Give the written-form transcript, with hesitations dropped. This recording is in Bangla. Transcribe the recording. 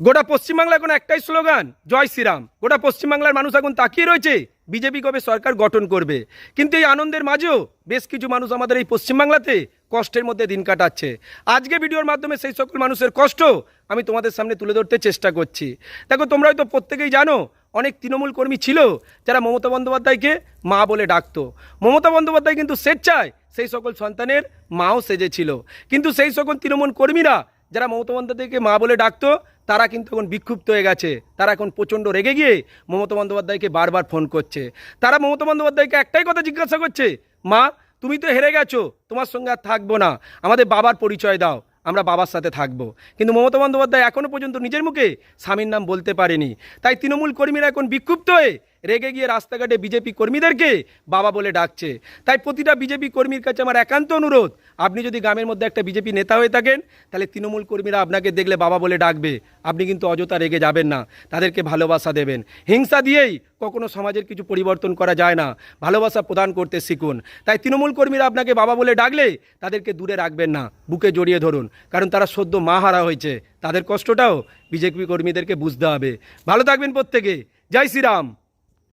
গোটা পশ্চিমবাংলা এখন একটাই স্লোগান, জয় শ্রীরাম। গোটা পশ্চিমবাংলার মানুষ এখন তাকিয়ে রয়েছে বিজেপি কবে সরকার গঠন করবে। কিন্তু এই আনন্দের মাঝেও বেশ কিছু মানুষ আমাদের এই পশ্চিমবাংলাতে কষ্টের মধ্যে দিন কাটাচ্ছে। আজকে ভিডিওর মাধ্যমে সেই সকল মানুষের কষ্ট আমি তোমাদের সামনে তুলে ধরতে চেষ্টা করছি। দেখো, তোমরা হয়তো প্রত্যেকেই জানো, অনেক তৃণমূল কর্মী ছিল যারা মমতা বন্দ্যোপাধ্যায়কে মা বলে ডাকতো। মমতা বন্দ্যোপাধ্যায় কিন্তু স্বেচ্ছায় সেই সকল সন্তানের মাও সেজেছিল। কিন্তু সেই সকল তৃণমূল কর্মীরা যারা মমতা বন্দ্যোপাধ্যায়কে মা বলে ডাকতো, তারা কিন্তু এখন বিক্ষুব্ধ হয়ে গেছে। তারা এখন প্রচণ্ড রেগে গিয়ে মমতা বন্দ্যোপাধ্যায়কে বারবার ফোন করছে। তারা মমতা বন্দ্যোপাধ্যায়কে একটাই কথা জিজ্ঞাসা করছে, মা তুমি তো হেরে গেছো, তোমার সঙ্গে আর থাকবো না, আমাদের বাবার পরিচয় দাও, আমরা বাবার সাথে থাকবো। কিন্তু মমতা বন্দ্যোপাধ্যায় এখনও পর্যন্ত নিজের মুখে স্বামীর নাম বলতে পারেনি। তাই তৃণমূল কর্মীরা এখন বিক্ষুব্ধ হয়ে রেগে গিয়ে রাস্তাঘাটে বিজেপি কর্মীদেরকে বাবা বলে ডাকছে। তাই প্রতিটা বিজেপি কর্মীর কাছে আমার একান্ত অনুরোধ, আপনি যদি গ্রামের মধ্যে একটা বিজেপি নেতা হয়ে থাকেন, তাহলে তৃণমূল কর্মীরা আপনাকে দেখলে বাবা বলে ডাকবে, আপনি কিন্তু অযথা রেগে যাবেন না, তাদেরকে ভালোবাসা দেবেন। হিংসা দিয়েই কখনো সমাজের কিছু পরিবর্তন করা যায় না, ভালোবাসা প্রদান করতে শিখুন। তাই তৃণমূল কর্মীরা আপনাকে বাবা বলে ডাকলে তাদেরকে দূরে রাখবেন না, বুকে জড়িয়ে ধরুন, কারণ তারা সদ্য মা হারা হয়েছে, তাদের কষ্টটাও বিজেপি কর্মীদেরকে বুঝতে হবে। ভালো থাকবেন প্রত্যেকে। জয় শ্রীরাম।